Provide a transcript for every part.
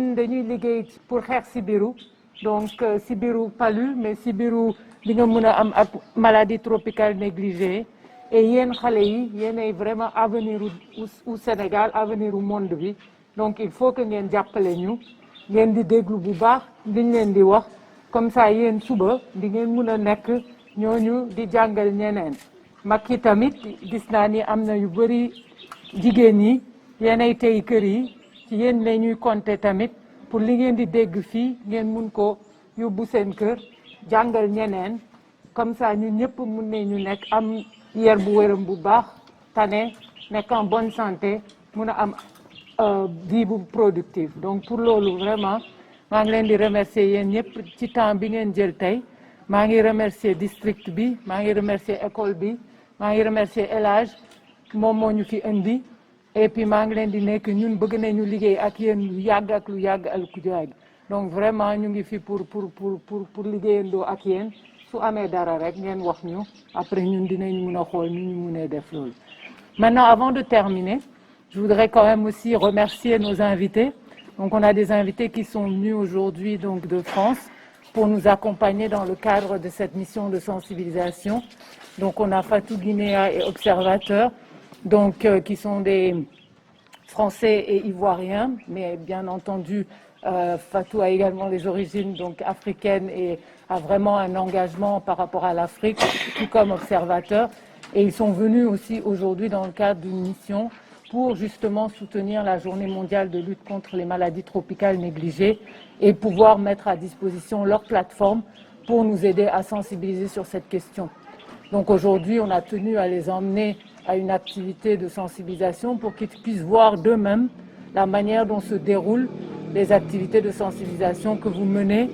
ñun dañuy liggéey pour xeex sibiru donc sibiru palu mais sibiru bi nga mën a am ak maladie tropicale négligée et yéen xale yi yéenay vraiment avenir u Sénégal avenir u monde bi donc il faut que ngeen jàppale ñu ngeen di déglu bu baax liñ leen di wax comme ça yéen suba di ngeen mën a nekk ñooñu di jàngal ñeneen mag yi tamit gis naa ni am na yu bëri jigéen yi yéenay tey kër yi ci yéen la ñuy compter tamit pour li ngeen di dégg fii ngeen mun ko yóbbu seen kër jàngal ñeneen comme ça ñun ñëpp mun nañu nekk am yar bu wéram bu baax tane nekk en bonne santé mun a am vie bu productive donc pour loolu vraiment maa ngi leen di remercier yéen ñëpp ci temps bi ngeen jël tey maa ngi remercier district bi maa ngi remercier école bi maa ngi remercier El Hadj moom moo ñu fi indi et puis maa ngi leen di nekk ñun bëgg nañu liggéey ak yéen lu yàgg ak lu yàgg alkujaay donc vraiment ñu ngi fi pour liggéeyandoo ak yéen su amee dara rek ngeen wax ñu après ñun dinañ mun a xool ni ñu munee def loolu. Maintenant, avant de terminer, je voudrais quand même aussi remercier nos invités. Donc on a des invités qui sont venus aujourd'hui donc de France pour nous accompagner dans le cadre de cette mission de sensibilisation. Donc on a Fatou Guinéa et Observateur, donc qui sont des Français et Ivoiriens, mais bien entendu Fatou a également les origines donc africaines et a vraiment un engagement par rapport à l'Afrique, tout comme Observateur. Et ils sont venus aussi aujourd'hui dans le cadre d'une mission pour justement soutenir la journée mondiale de lutte contre les maladies tropicales négligées et pouvoir mettre à disposition leur plateforme pour nous aider à sensibiliser sur cette question. Donc aujourd'hui, on a tenu à les emmener à une activité de sensibilisation pour qu'ils puissent voir d'eux-mêmes la manière dont se déroulent les activités de sensibilisation que vous menez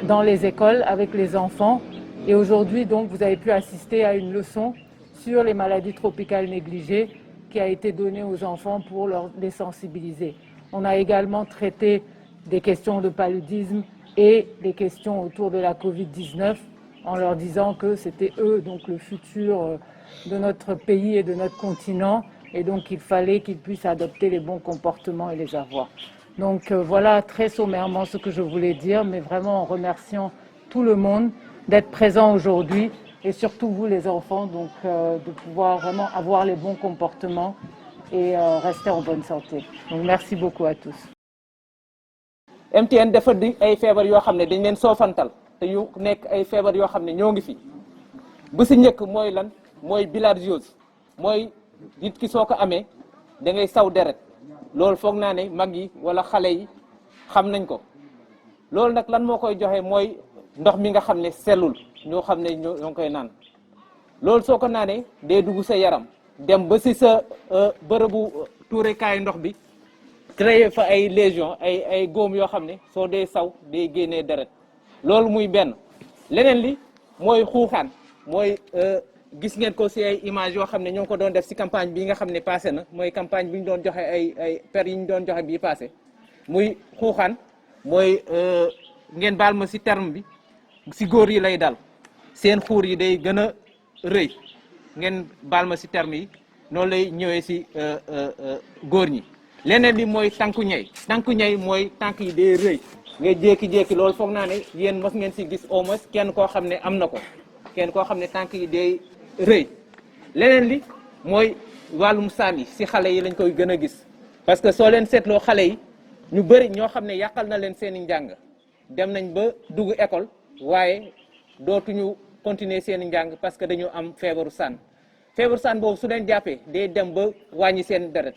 dans les écoles avec les enfants. Et aujourd'hui, donc, vous avez pu assister à une leçon sur les maladies tropicales négligées qui a été donnée aux enfants pour les sensibiliser. On a également traité des questions de paludisme et des questions autour de la Covid-19 en leur disant que c'était eux, donc le futur de notre pays et de notre continent, et donc il fallait qu'ils puissent adopter les bons comportements et les avoir. Donc voilà très sommairement ce que je voulais dire, mais vraiment en remerciant tout le monde d'être présent aujourd'hui et surtout vous les enfants, donc de pouvoir vraiment avoir les bons comportements et rester en bonne santé. Donc merci beaucoup à tous. MTN dafa di ay feebar yoo xam ne dañ leen soofantal te yu nekk ay feebar yoo xam ne ñoo ngi fi bu si njëkk mooy lan mooy bilharziose mooy nit ki soo ko amee da ngay saw deret loolu foog naa ne mag yi wala xale yi xam nañ ko loolu nag lan moo koy joxe mooy ndox mi nga xam ne sellul ñoo xam ne ñoo koy naan loolu soo ko naanee day dugg sa yaram dem ba si sa bërëbu tuurekaayu ndox bi créer fa ay lésions ay góom yoo xam ne soo dee saw day génnee deret loolu muy benn leneen li mooy xuuxaan mooy gis ngeen ko si ay image yoo xam ne ñoo ngi ko doon def si campagne bi nga xam ne passé na mooy campagne bi ñu doon joxe ay per yi ñu doon joxe bii passé muy xuuxaan mooy ngeen baal ma si terme bi si góor yi lay dal seen xuur yi day gën a rëy ngeen baal ma si terme yi noonu lay ñëwee si góor ñi leneen li mooy tànku ñay mooy tànk yi day rëy nga jékki-jékki loolu foog naa ne yéen mos ngeen si gis au moins kenn koo xam ne am na ko kenn koo xam ne tànk yi day rëy leneen li mooy wàllum saan yi si xale yi lañ koy gën a gis parce que soo leen seetloo xale yi ñu bëri ñoo xam ne yàqal na leen seen i njàng dem nañ ba dugg école waaye dootuñu continuer seen i njàng parce que dañu am feebaru saan boobu su leen jàppee day dem ba wàññi seen deret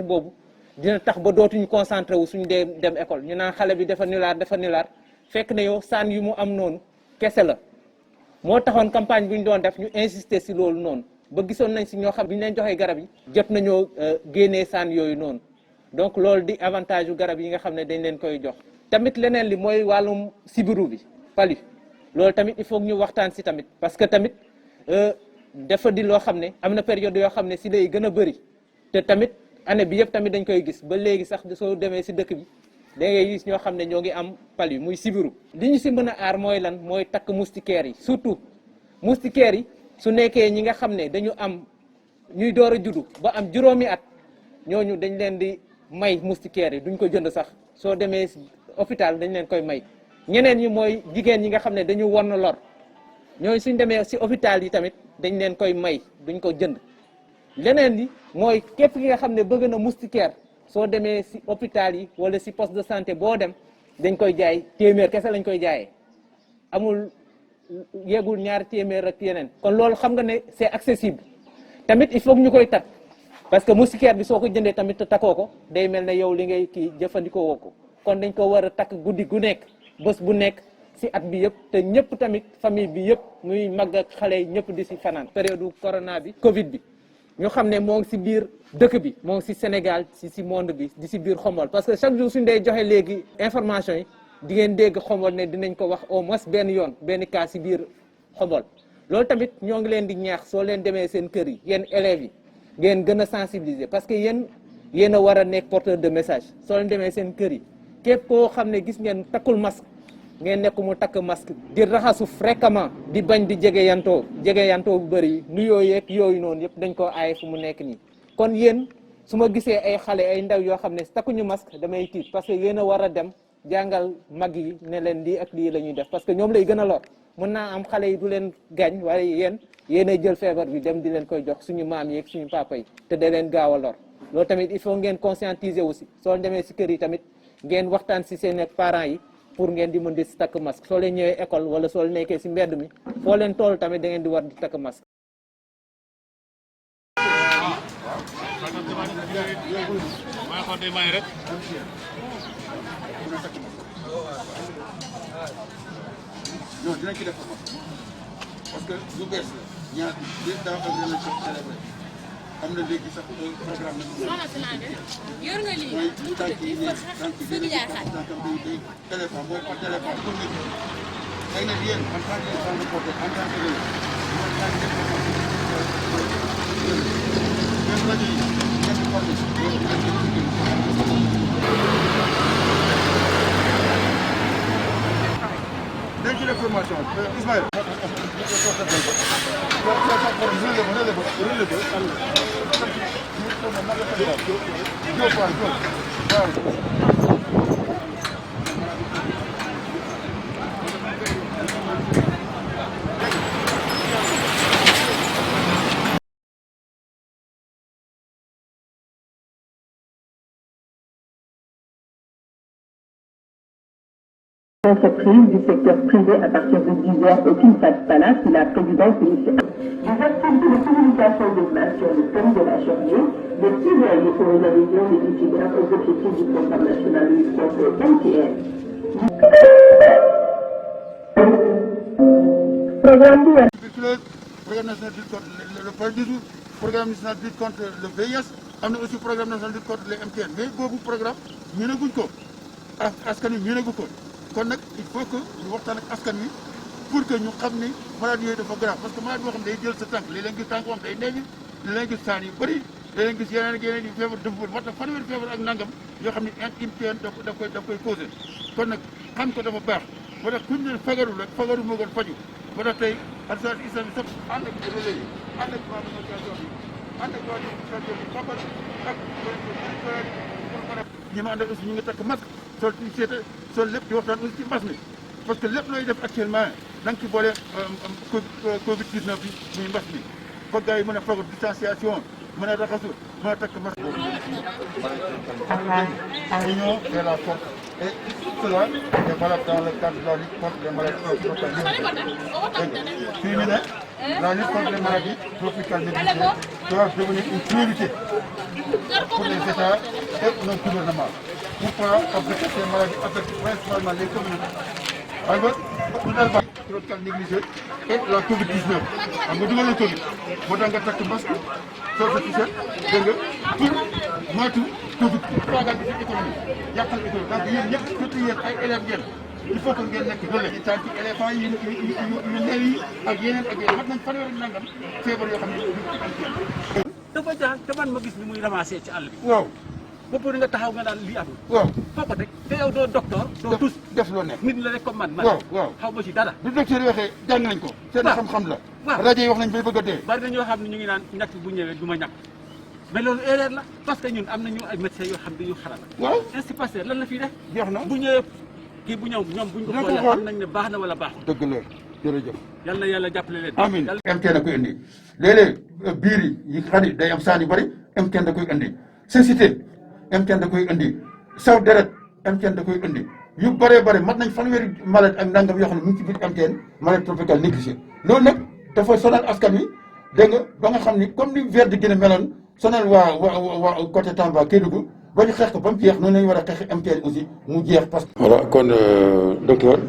boobu dina tax ba dootuñu concentré wu suñu dee dem école ñu naan xale bi dafa nilaar fekk na yow saan yu mu am noonu kese la moo taxoon campagne bu ñu doon def ñu insister si loolu noonu ba gisoon nañ si ñoo xam bi ñu leen joxee garab yi jot nañoo génnee saan yooyu noonu donc loolu di avantage yu garab yi nga xam ne dañ leen koy jox tamit leneen li mooy wàllum sibiru bi palu loolu tamit il faut ñu waxtaan si tamit parce que tamit dafa di loo xam ne am na période yoo xam ne si lay gën a bëri te tamit année bi yëpp tamit dañ koy gis ba léegi sax soo demee si dëkk bi da ngay gis ñoo xam ne ñoo ngi am palu muy sibiru li ñu si mën a aar mooy lan mooy takk moustiquaires yi surtout moustiquaires yi su nekkee ñi nga xam ne dañu am ñuy door a juddu ba am juróomi at ñooñu dañ leen di may moustiquaires yi duñ ko jënd sax soo demee hôpital dañ leen koy may ñeneen ñi mooy jigéen ñi nga xam ne dañu won lor ñooñu suñ demee si hôpital yi tamit dañ leen koy may duñ ko jënd leneen li mooy képp ki nga xam ne bëgg na moustiquaire soo demee si hôpital yi wala si poste de santé boo dem dañ koy jaay téeméer kese lañ koy jaayee amul yeegul ñaar téeméer ak yeneen kon loolu xam nga ne c'est accessible tamit il faut que ñu koy takk parce que moustiquaire bi soo ko jëndee tamit te takkoo ko day mel ne yow li ngay kii jëfandikoo woo ko kon dañ ko war a takk guddi gu nekk bés bu nekk si at bi yëpp te ñëpp tamit famille bi yëpp muy mag ak xale yi ñëpp di si fanaan période corona bi Covid bi ñu xam ne moo ngi si biir dëkk bi moo ngi si Sénégal si monde bi di si biir Xombol parce que chaque jour suñu dee joxe léegi information yi di ngeen dégg Xombol ne dinañ ko wax au moins benn yoon benn cas si biir Xombol loolu tamit ñoo ngi leen di ñaax soo leen demee seen kër yi yéen élèves yi ngeen gën a sensibiliser parce que yéen a war a nekk porteur de message soo leen demee seen kër yi képp koo xam ne gis ngeen takkul masque ngeen nekk mu takk masque di raxasu fréquemment di bañ di jegeyantoo bu bëri nuyoo yeeg yooyu noonu yëpp dañ koo aaye fu mu nekk nii kon yéen su ma gisee ay xale ay ndaw yoo xam ne takkuñu masque damay tiit parce que yéen a war a dem jàngal mag yi ne leen lii ak lii la ñuy def parce que ñoom lay gën a lor mën naa am xale yi du leen gaañ waaye yéenay jël feebar bi dem di leen koy jox suñu maam yi ak suñu papa yi te da leen gaaw a lor loolu tamit il faut ngeen conscientiser aussi soo demee si kër yi tamit ngeen waxtaan si seen ak parents yi pour ngeen di mën di si takk masque soo leen ñëwee école wala soo leen nekkee si mbedd mi foo leen toll tamit da ngeen di war di takk masque. non dinañ ci def parce que lu bees la ñaar daaw ak ren lañ ko célébré am na léegi sax programme yor nga lii mooy tànk yi ne tànk yi day téléphone mooy par téléphone pour nit ñi léegi nag yéen en tant que centre de porte en tant que réew mooy tànk yéen rajo yi ngeen di formé dañ ci def formation Ismaël Entreprise du secteur privé à partir de 10 heures au Kingside Palace sous la présidence de M. Des activités de communication de masse sur le thème de la journée, des plaidoyers pour une adhésion des étudiants aux objectifs du programme national de lutte contre le MTN. Programme national de lutte contre le paludisme, programme national de lutte contre le VIH, am na aussi programme national de lutte contre le MTN mais boobu programme ñu ne guñ ko askan wi ñu ne gu ko. kon nag il faut que ñu waxtaan ak askan wi pour que ñu xam ni maladie yooyu dafa grave parce que maladie boo xam ne day jël sa tànk léeg-léeg gis tànk moom day neewi léeg-léeg gis saan yu bëri léeg-léeg gis yeneen ak yeneen yu feebar dafa bëri moo tax fanweeri feebar ak nangam yoo xam ne MTN daf koy causé kon nag xam ko dafa baax moo tax kuñ ne fagaru rek fagaru moo gën faju moo tax tey association islamique sax ànd ak relais yi ànd ak waa association bi ànd ak waa association bi xamal ak ñi ma àndal aussi ñu ngi takk masque sol seeta sol lépp di waxtaan aussi ci mbas mi parce que lépp looy def actuellement da nga ci boole Covid 19 bi muy mbas mi foog gars yi mën a foog distanciation mën a raxasu mën a takk masque boobu. L'union fait la force et tout cela est valable dans le cadre de la lutte contre les maladies tropicales négligées. Fii mu ne la lutte contre les maladies tropicales négligées doit devenir une priorité pour les États et nos gouvernements. Pourquoi? Parce que ces maladies affectent principalement les communautés. Alors, une alpha tropicale négligée et la Covid-19. xam nga dugal na Covid moo tax nga takk masque sol sa t-shirt dégg nga pour moytu Covid bi. Faagal bi ci économie yàqal économie donc yéen ñëpp surtout yéen ay élèves ngeen il faut que ngeen nekk relais yi tànk éléphant yi yu néew yi ak yeneen mat nañ fanweeri nangam feebar yoo xam ne dafa jaar te man ma gis ni muy ramassé ci àll bi. waaw ba pare nga taxaw nga daan lii amul. waaw foo ko teg te yow doo docteur. doo tus def loo nekk nit la rek comme man. waaw waaw xaw ma ci dara. du docteur yi waxee jàng nañ ko. seen xam-xam la. waaw rajo yi wax nañ bay bëgg a dee. bari na ñoo xam ne ñu ngi naan ñàkk bu ñëwee du ma ñàkk mais loolu erreur la parce que ñun am nañu ay médecins yoo xam ne dañu xarala. waaw Institut Pasteur lan la fii def. jeex na bu ñëwee kii bu ñëw ñoom buñ ko dina ko xoolee xool. xam nañ ne baax na wala baaxul. dëgg la jërëjëf. yal na yàlla jàppale leen. amiin MTN da koy indi léeg-léeg biir yi xam ne day am saan yu bëri MTN da koy indi cécité MTN da koy indi saw deret MTN da koy indi yu bëree bëri mat nañ fanweeri malade ak nangam yoo xam ne mu ngi ci biir MTN maladie tropicale négligée loolu nag dafa sonal askan wi dégg nga ba nga xam ni comme ni vers de Guinée meloon sonal waa côté Tamba Kédougou ba ñu xeex ko ba mu jeex noonu la ñu war a xeex MTN aussi mu jeex parce que. voilà kon docteur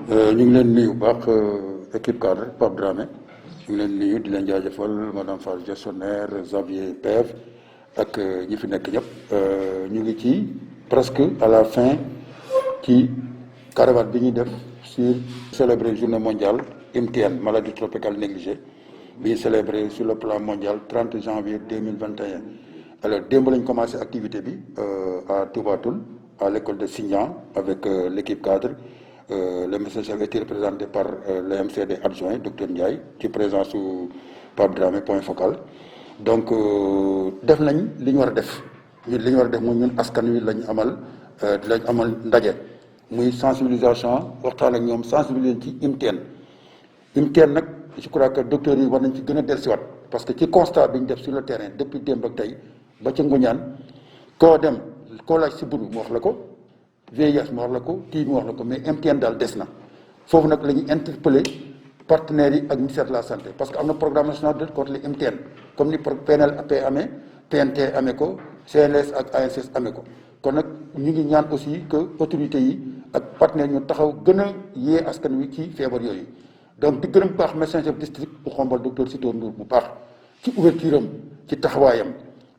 ñu ngi leen nuyu bu baax équipe cadre Pape Dramé ñu ngi leen nuyu di leen jaajëfal madame Fall gestionnaire Xavier Pev ak ñi fi nekk ñëpp ñu ngi ci presque à la fin ci caravane bi ñuy def sur célébrer journée mondiale MTN maladie tropicale négligée bi ñu célébrer sur le plan mondial 30 janvier 2021 alors démb lañ commencé activité bi à Toubatoul à l'école de Signan avec l'équipe cadre le message a été représenté par le MCD adjoint docteur Ndiaye ci présence su Pape Dramé point focal donc def nañ li ñu war a def ñun li ñu war a def mooy ñun askan wi lañ amal ndaje muy sensibilisation waxtaan ak ñoom sensibiliser ci MTN nag je crois que docteurs yi war nañ ci gën a dellusiwaat parce que ci constat bi ñu def sur le terrain depuis démb ak tey ba ca Nguñaan koo dem koo laaj si buru mu wax la ko VIH mu wax la ko kii mu wax la ko mais MTN daal des na foofu nag la ñuy interpeller partenaires yi ak ministère de la santé parce que am na programme national de contre les MTN comme ni PNLAP amee PNT amee ko CNS ak ANSS amee ko kon nag ñu ngi ñaan aussi que autorités yi ak partenaires ñu taxaw gën a yee askan wi ci feebar yooyu donc di gërëm bu baax médecin chef district bu Xombol docteur Sitor Ndour bu baax ci ouverture am ci taxawaayam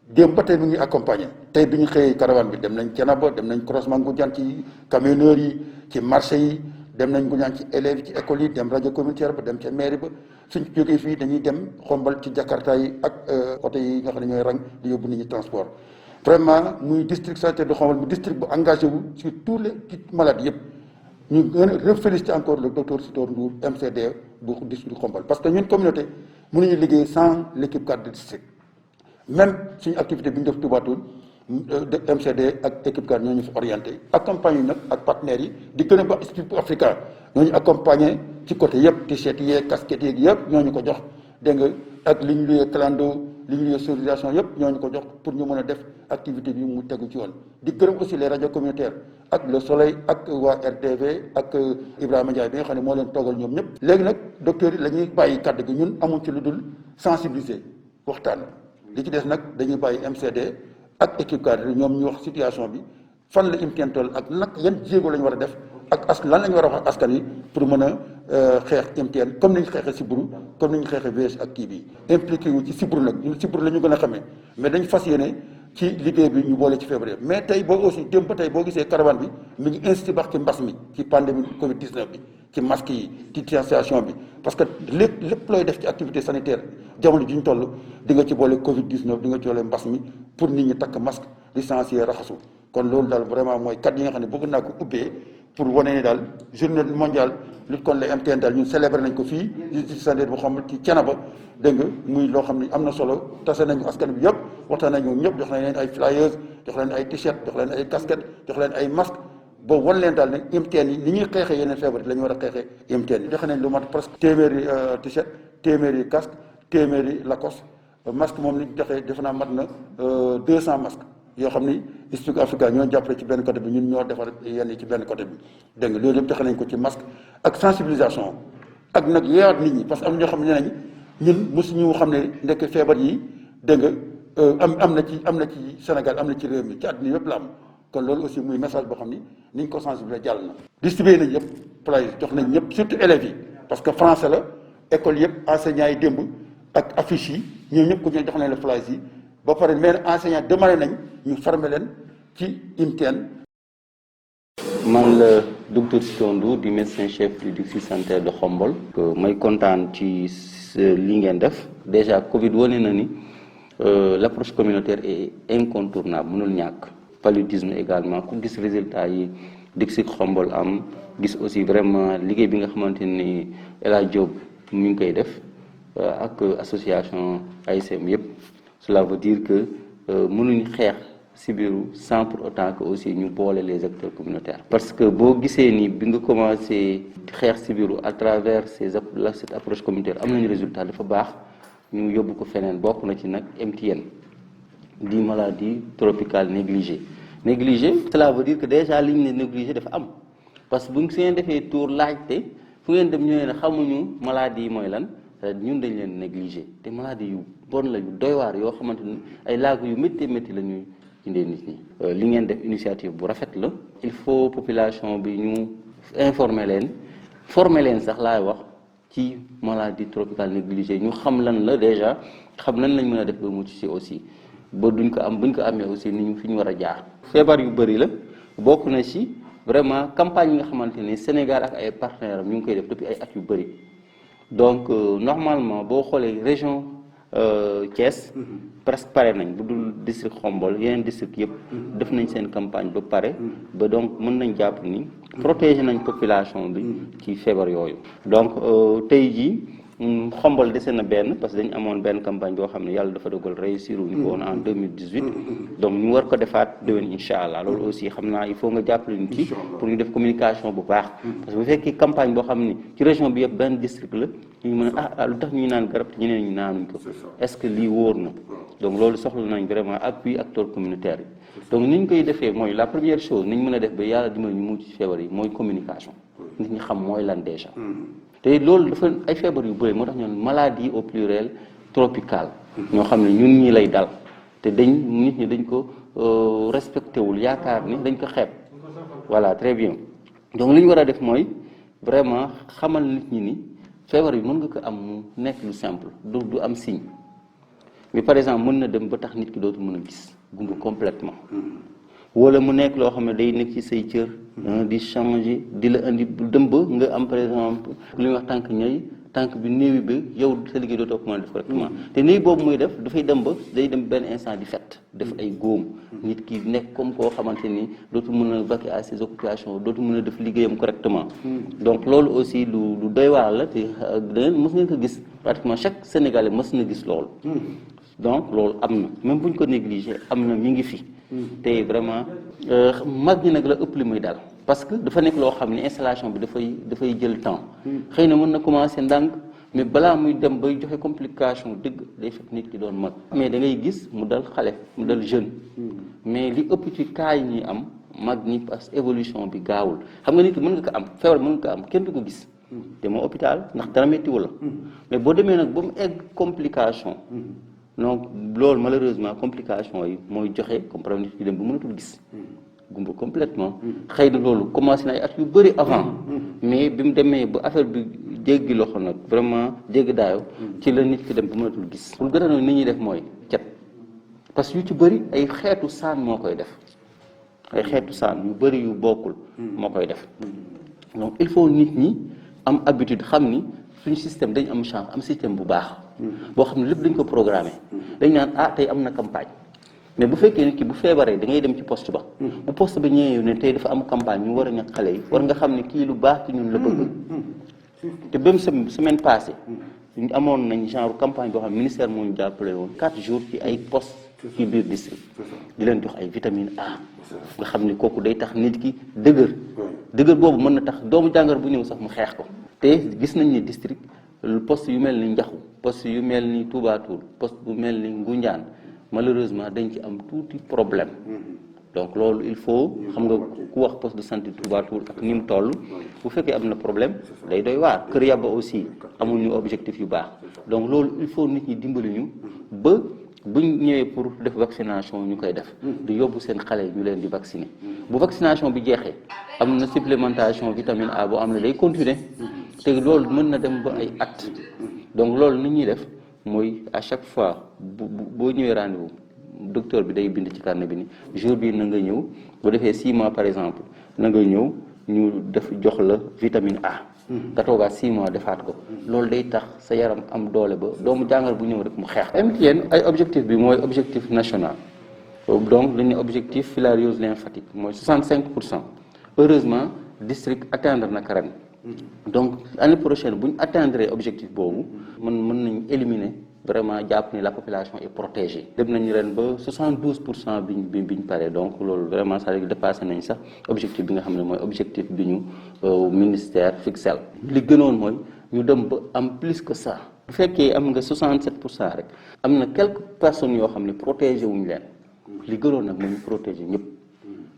démb ba tey mi ngi accompagné tey bi ñu xëyee caravane bi dem nañ Thiénaba dem nañ croisement Ngoundiane ci camionneurs yi ci marché yi dem nañ Ngoundiane ci élèves yi ci écoles yi dem rajo communautaire ba dem ca mairie ba suñ jógee fii dañuy dem Xombol ci Jakarta yi ak oto yi nga xam ne ñooy rang di yóbbu nit ñi transport vraiment muy district sanitaire de Xombol mu district bu engagé wu sur tous les maladies yëpp ñu gën a féliciter encore le docteur Sitor Ndour MCD bu district Xombol parce que ñun communauté mënuñu liggéey sans l'équipe cadre de district même suñu activité bi ñu def Toubatoul MCD ak équipe cadre ñoo ñu fa orienté accompagné nag ak partenaires yi di gën a ba Esprit Africa ñoo ñu accompagné ci côté yëpp t-shirt yeeg casquette yeeg yëpp ñoo ñu ko jox dégg nga ak li ñu luyee clando li ñu luyee sonorisation yëpp ñoo ñu ko jox pour ñu mën a def activité bi mu tegu ci woon di gërëm aussi les radios communautaires ak Le Soleil ak waa RTV ak Ibrahima Ndiaye bi nga xam ne moo leen toogal ñoom ñëpp léegi nag docteurs yi la ñuy bàyyi kàddu gi ñun amuñ ci lu dul sensibiliser waxtaan li ci des nag dañuy bàyyi MCD ak équipe cadre ñoom ñu wax situation bi fan la MTN toll ak nag yan jéego la ñu war a def ak lan la ñu war a wax askan yi pour mën a xeex MTN comme ni ñu xeexee sibbiru comme ni ñu xeexee VIH ak kii bi impliqué wu ci sibbiru nag ñun sibbiru la ñu gën a xamee mais dañ fas yéene ci liggéey bi ñu boole ci février mais tey boo aussi démb ba tey boo gisee caravane bi mi ngi insisté baax ci mbas mi ci pandémie Covid 19 bi ci masque yi ci distanciation bi parce que lépp looy def ci activité sanitaire jamono ji ñu toll di nga ci boole Covid 19 di nga ci boole mbas mi pour nit ñi takk masque distancier raxasu kon loolu daal vraiment mooy kat yi nga xam ne bëgg naa ko ubbee pour wane ne daal journée mondiale lutte contre les MTN daal ñun célébré nañ ko fii ci sanitaire bu xam ci Thiénaba dégg nga muy loo xam ne am na solo tase nañu askan bi yëpp waxtaan nañu ñëpp jox nañ leen ay flyers jox leen ay t-shirt jox leen ay casquette jox leen ay masque ba wan leen daal ne MTN yi ni ñuy xeexee yeneen feebar yi la ñu war a xeexee MTN yi joxe nañ lu mat presque téeméeri t-shirt téeméeri casque téeméeri Lacoste masque moom ni joxe defe naa mat na 200 masques yoo xam ni Esprit Africa ñoo jàppale ci benn côté bi ñun ñoo defar yenn yi ci benn côté bi dégg nga loolu yëpp joxe nañ ko ci masque ak sensibilisation ak nag yeewaat nit ñi parce que am ñoo xam ne nañ ñun mosuñu xam ne ndekk feebar yi dégg nga am na ci Sénégal am na ci réew mi ci àdduna yëpp la am kon loolu aussi muy message boo xam ni niñ ko sensibiliser jàll na distribué nañ yëpp play jox nañ ñëpp surtout élèves yi parce que français la école yëpp enseignants yi démb ak affiche yi ñoom ñëpp ku ñu jox nañ la flyers yi ba pare mais enseignants demandé nañ ñu former leen ci MTN. man la docteur Sitor Ndour di médecin chef du district sanitaire de Xombol. may kontaan ci li ngeen def déjà Covid wane na ni l'approche communautaire est incontournable mënul ñàkk. paludisme également ku gis résultat yi district Xombol am gis aussi vraiment liggéey bi nga xamante ni El Hadj Diop ñu ngi koy def ak association AICM yëpp cela veut dire que mënuñ xeex sibiru sans pour autant que aussi ñu boole les acteurs communautaires. parce que boo gisee ni bi nga commencé xeex sibiru à travers cette approche communautaire am nañu résultat dafa baax ñu yóbbu ko feneen bokk na ci nag MTN di maladie tropicale négligée. Cela veut dire que déjà li ñu ne négligé dafa am parce que bu ngeen defee tour laajte fu ngeen dem ñëwee ne xamuñu maladie yi mooy lan ñun dañ leen négligé te maladie yu bon la yu doy waar yoo xamante ni ay laago yu métti la ñuy indee nit ñi. li ngeen def initiative bu rafet la. il faut population bi ñu informer leen former leen sax laay wax ci maladie tropicale négligée ñu xam lan la déjà xam lan lañ mën a def ba mucc ci aussi ba buñ ko amee aussi ni ñu fi ñu war a jaar. feebar yu bëri la bokk na ci vraiment campagne yi nga xamante ni Sénégal ak ay partenaires am ñu ngi koy def depuis ay at yu bëri donc normalement boo xoolee région Thiès presque pare nañ bu dul district Khombole yeneen district yëpp def nañ seen campagne ba pare ba donc mën nañ jàpp ni protéger nañ population bi ci feebar yooyu. donc tey jii Khombole dese na benn parce que dañu amoon benn campagne boo xam ne yàlla dafa dogal réussir wu ñu ko woon en 2018 donc ñu war ko defaat déwén incha allah loolu aussi xam naa il faut nga jàppale ñu ci pour ñu def communication bu baax parce que bu fekkee campagne boo xam ni ci région bi yëpp benn district la ñu mën a lu tax ñuy naan garab te ñeneen ñi naanuñ ko est-ce que lii wóor na donc loolu soxla nañ vraiment appui acteurs communautaires yi donc ni ñu koy defee mooy la première chose ni ñu mën a def ba yàlla dimbali ñu mucc ci feebar yi mooy communication nit ñi xam mooy lan déjà te loolu dafa ay feebar yu bëri moo tax ñoon maladie au pluriel tropicale ñoo xam ne ñun ñi lay dal te nit ñi dañ ko respecté wul yaakaar ni dañ ko xeeb voilà très bien donc li ñu war a def mooy vraiment xamal nit ñi ni feebar bi mën nga ko am mu nekk lu simple du am signe mais par exemple mën na dem ba tax nit ki dootu mën a gis gumba complètement wala mu nekk loo xam ne day nekk ci say cër di changer di la indi dem ba nga am par exemple lu ñuy wax tànk ñëy tànk bi néewi bi yow sa liggéey dootoo ko mën a def correctement te néew boobu muy def dafay dem ba day dem benn instant di fett def ay góom nit ki nekk comme koo xamante ni dootu mën a vaquer à ses occupations dootu mën a def liggéeyam correctement donc loolu aussi lu doy waar la te dangeen mës ngeen ko gis pratiquement chaque Sénégalais mës na gis loolu donc loolu am na même bu ñu ko négligé am na mi ngi fi te vraiment mag ñi nag la ëpp li muy daal parce que dafa nekk loo xam ne installation bi dafay jël temps xëy na mën na commencer ndànk mais balaa muy dem bay joxe complication dëgg day fekk nit ki doon mag mais da ngay gis mu dal xale mu dal jeune mais li ëpp ci cas yi ñuy am mag ñi parce que évolution bi gaawul xam nga nit ki mën nga ko am feebar mën nga ko am kenn du ko gis te moo hôpital ndax dara méttiwu la mais boo demee nag ba mu egg complication donc loolu malheureusement complication yi mooy joxe comprendre nit ki dem bu mënatul gis gumba complètement xëy na loolu commencé na ay at yu bëri avant mais bi mu demee ba affaire bi jéggi loxo nag vraiment jéggi daayo ci la nit ki dem bu mënatul gis pour gën a noonu nit ñuy def mooy cet parce que yu ci bëri ay xeetu saan moo koy def ay xeetu saan yu bëri yu bokkul moo koy def donc il faut nit ñi am habitude xam ni suñu système dañ am chance am système bu baax boo xam ne lépp dañ ko programmé dañ naan tey am na campagne mais bu fekkee nit ki bu feebaree da ngay dem ci poste ba bu poste ba ñëwee ne tey dafa am campagne ñu war a ñàkk xale yi war nga xam ne kii lu baax ci ñun la bëgg te même semaine passée ñu amoon nañ genre campagne boo xam ne ministère moo ñu jàppale woon 4 jours ci ay poste ci biir district di leen jox ay vitamine A nga xam ne kooku day tax nit ki dëgër boobu mën na tax doomu jàngoro bu ñëw sax mu xeex ko te gis nañ ni district poste yu mel ni Njaxu poste yu mel ni Touba Toul poste bu mel ni Ngoundiane malheureusement dañ ci am tuuti problème donc loolu il faut xam nga ku wax poste de santé Touba Toul ak ni mu toll bu fekkee am na problème day doy waar Kër Yaba aussi amuñu objectif yu baax donc loolu il faut nit ñi dimbali ñu ba buñ ñëwee pour def vaccination ñu koy def di yóbbu seen xale yi ñu leen di vacciner bu vaccination bi jeexee am na supplémentation vitamine A boo am ne day continuer te loolu mën na dem ba ay at donc loolu ni ñuy def mooy à chaque fois boo ñëwee rendez-vous docteur bi day bind ci carnet bi ni jour bi na nga ñëw bu defee 6 mois par exemple na nga ñëw ñu def jox la vitamine A nga toogaat 6 mois defaat ko loolu day tax sa yaram am doole ba doomu jàngar bu ñëw rek mu xeex MTN ay objectif bi mooy objectif national donc dañu objectif filariose lymphatique mooy 65%. Heureusement district atteindre na ren donc année prochaine bu ñu atteindre objectif boobu mën nañ éliminer vraiment jàpp ni la population est protégée. dem nañu ren ba 72% biñ paree donc loolu vraiment ça dépassé nañ sax objectif bi nga xam ne mooy objectif bi ñu ministère fixel. li gënoon mooy ñu dem ba am plus que ça. bu fekkee am nga 67% rek am na quelques personnes yoo xam ne protégé wuñu leen li gënoon nag mooy ñu protégé ñëpp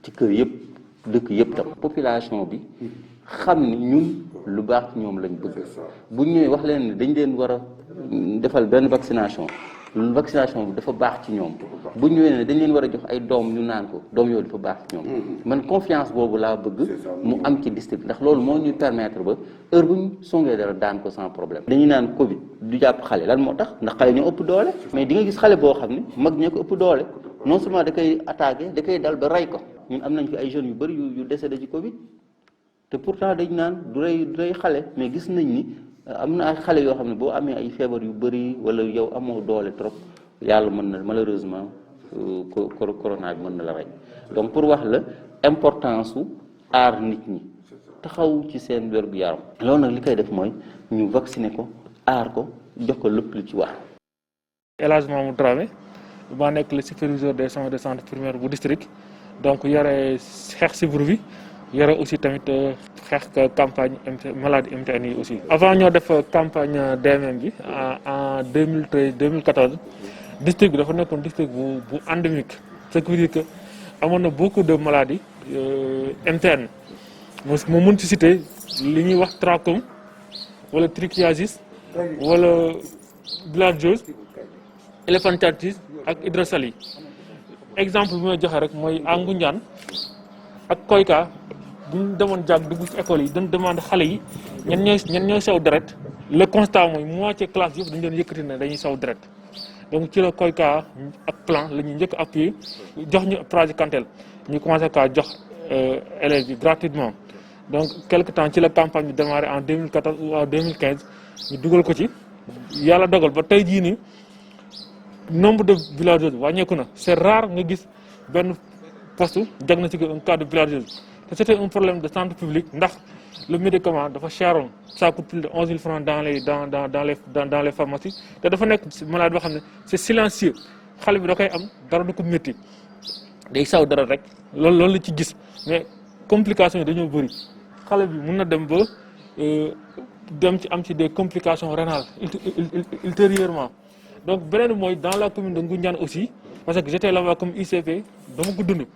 ci kër yëpp dëkk yëpp tam. population bi xam ni ñun lu baax ci ñoom lañ bëgg bu ñëwee wax leen ne dañ leen war a defal benn vaccination bi dafa baax ci ñoom bu ñëwee ne dañ leen war a jox ay doom ñu naan ko doom yooyu dafa baax ci ñoom. man confiance boobu laa bëgg mu am ci district ndax loolu moo ñuy permettre ba heure bu ñu songee dara daan ko sans problème. dañuy naan Covid du jàpp xale lan moo tax ndax xale ñoo ëpp doole mais di nga gis xale boo xam ne mag ñoo ko ëpp doole non seulement da koy attaqué da koy dal ba rey ko. ñun am nañ fi ay jeunes yu bëri yu décédé ci Covid te pourtant dañ naan du rey xale mais gis nañ ni am na ay xale yoo xam ne boo amee ay feebar yu bëri wala yow amoo doole trop yàlla mën na malheureusement corona bi mën na la rey donc pour wax la importance su aar nit ñi taxaw ci seen wér-gu-yaram loolu nag li koy def mooy ñu vacciner ko aar ko jox ko lépp lu ci wax. El Hadj Mamadou Dramé maa nekk le superviseur des soins de santé primaire bu district donc yore xeex sibbiru bi yore aussi tamit xeex campagne maladie MTN yi aussi. avant ñoo def campagne DMM bi en 2013 2014 district bi dafa nekkoon district bu endémique ce qui veut dire que amoon na beaucoup de maladies MTN mu mën ci citer li ñuy wax trachome wala trichiasis wala bilharziose éléphantiasis ak hydrosalie exemple bi may joxe rek mooy à Ngoundiane ak Koyka bu ñu demoon jàng dugg ci école yi dañ demandé xale yi ñen ñooy saw deret le constat mooy moitié classe yëpp dañu doon yëkkati ne dañuy saw deret donc ci la Koyka ak plan la ñuy njëkk appuyé jox ñu praziquantel ñu commencé kaa jox élèves yi gratuitement donc quelque temps ci la campagne bi démarré en 2014 ou en 2015 ñu dugal ko ci yàlla dogal ba tey jii nii nombre de bilharziose wàññeeku na c'est rare nga gis benn poste diagnostiqué un cas de bilharziose te c'était un problème de santé publique ndax le médicament dafa cheroon ça coûte plus de 11 000 francs dans les pharmacies te dafa nekk malade boo xam ne c'est silencieux xale bi da koy am dara du ko métti day saw dara rek loolu la ci gis mais complications yi dañoo bëri xale bi mun na dem ba dem ci am ci des complications rénales ultérieurement donc beneen bi mooy dans la commune de Ngoundiane aussi parce que j'étais là-bas comme ICP dama ko dund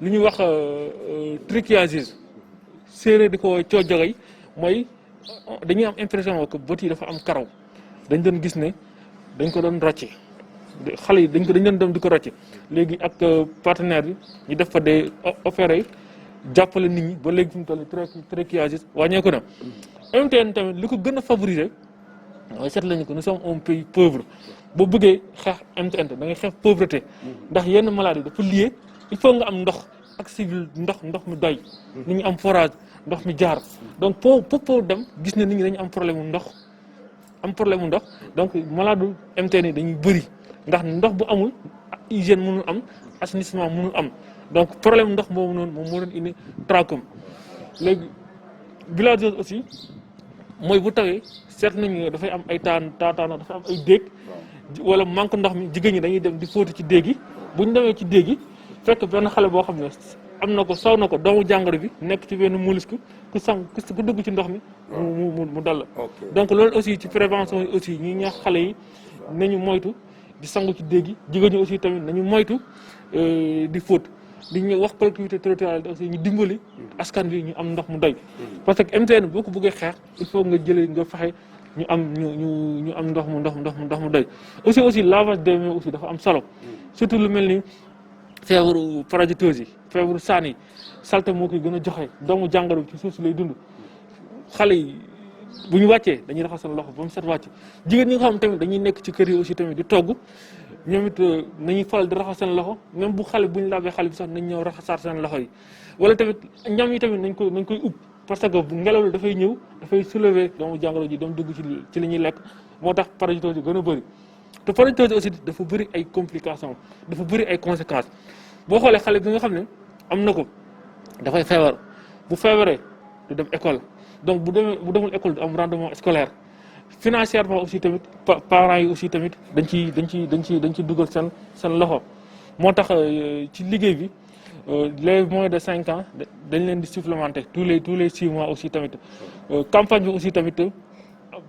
li ñuy wax trichiasis séeréer di ko coojogay mooy dañuy am impression que bët yi dafa am karaw dañ doon gis ne dañ ko doon rocce xale yi dañ doon dem di ko rocce léegi ak partenaire bi ñu def fa des opéré jàppale nit ñi ba léegi fi mu toll trichiasis wàññeeku na MTN tamit li ko gën a favoriser mooy seet lañu ko nous sommes un pays pauvre boo bëggee xeex MTN da ngay xeex pauvreté ndax yenn maladie dafa lié il faut nga am ndox ak civil ndox mi doy nit ñi am forage ndox mi jaar donc pour dem gis ne nit ñi dañu am problème mu ndox donc malade MTN yi dañuy bëri ndax ndox bu amul hygiène mënul am assainissement mënul am donc problème ndox boobu noonu moom moo doon indi trachome léegi bilharziose aussi mooy bu tawee seet nañu dafay am ay taataana dafay am ay déeg wala manque ndox mi jigéen ñi dañuy dem di fóoti ci déeg yi bu ñu demee ci déeg yi fekk benn xale boo xam ne am na ko saw na ko doomu jàngoro bi nekk ci benn mollusque ku dugg ci ndox mi mu dal la donc loolu aussi ci prévention yi aussi ñuy ñaax xale yi nañu moytu di sangu ci déeg yi jigéen ñi aussi tamit nañu moytu di fóot di ñu wax collectivité territoriale aussi ñu dimbali askan bi ñu am ndox mu doy parce que MTN boo ko bëggee xeex il faut nga jëlee nga fexe ñu am ndox mu doy aussi lavage des mains aussi dafa am solo surtout lu mel ni feebaru parasitose yi feebaru saan yi salte moo koy gën a joxe doomu jàngoro bi ci suuf si lay dund xale yi bu ñu wàccee dañuy raxas seen loxo ba mu set wàcc jigéen ñi nga xam tamit dañuy nekk ci kër yi aussi tamit di togg ñoom it nañuy faral di raxas seen loxo même bu xale bu ñu laabee xale bi sax nañ ñëw raxasaat seen loxo yi wala tamit ñam yi tamit nañ koy ub parce que ngelaw li dafay ñëw dafay soulever doomu jàngoro ji doom dugg ci li ñuy lekk moo tax parasitose yi gën a bëri te parasitose aussi dafa bëri ay complications dafa bëri ay conséquences boo xoolee xale bi nga xam ne am na ko dafay feebar bu feebaree du dem école donc bu demul école du am rendement scolaire financièrement aussi tamit parents yi aussi tamit dañ ci dugal seen loxo moo tax ci liggéey bi les moins de 5 ans dañ leen di supplémenter tous les 6 mois aussi tamit campagne bi aussi tamit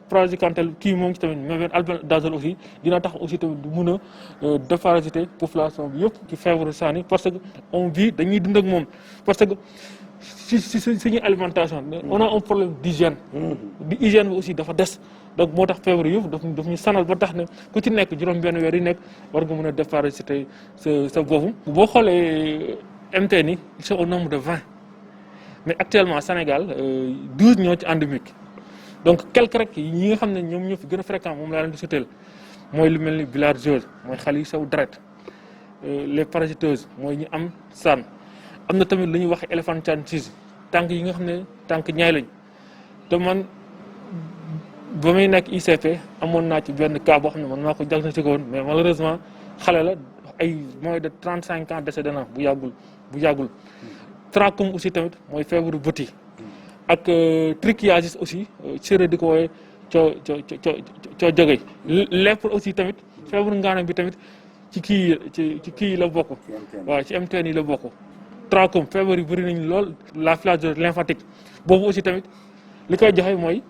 projet Kantel kii moom ci tamit mais albendazole aussi dina tax aussi tamit du mun a déparasiter population bi yëpp ci feebaru sànni parce que on vit dañuy dund ak moom parce que si suñu alimentation on a un problème d'hygiène di hygiène bi aussi dafa des donc moo tax feebar yëpp daf ñu sanal ba tax ne ku ci nekk juróom benn weer yi nekk war nga mën a déparasiter sa boobu boo xoolee MTN yi ils sont au nombre de 20 mais actuellement Sénégal 12 ñoo ci endémique donc quelque rek ñi nga xam ne ñoom ñoo fi gën a fréquent moom laa leen di soteel mooy lu mel ni bilharziose mooy xale yu sew deret les parasiteuses mooy ñu am saan am na tamit lu ñuy wax éléphantiasis tànk yi nga xam ne tànk ñaay lañ te man ba muy nekk ICP amoon naa ci benn cas boo xam ne man maa ko diagnostiqué woon mais malheureusement xale la ay moins de 35 ans décédé na bu yàggul trachome aussi tamit mooy feebaru bët yi ak trichiasis aussi séeréer di ko wooyee coo jógey lèpre aussi tamit feebaru ngaanam bi tamit ci kii la bokk waaw ci MTN yi la bokk trachome feebar yu bëri nañ lool la filariose lymphatique boobu aussi tamit li koy joxe mooy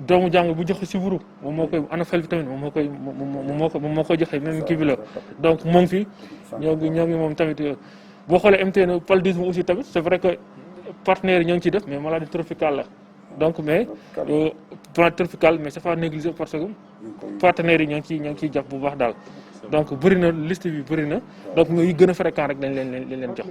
doomu jàng bu joxe sibbiru moom moo koy anophèle bi tamit moom moo koy joxe même kii bi la donc moo ngi fi ñoo ngi moom tamit boo xoolee MTN paludisme aussi tamit c'est vrai que partenaires yi ñoo ngi ciy def mais maladie tropicale la donc mais maladie tropicale mais c'est pas négligé parce que partenaires yi ñoo ngi ciy jàpp bu baax daal donc bëri na liste bi bëri na donc ñooy gën a fréquent rek dañ leen jox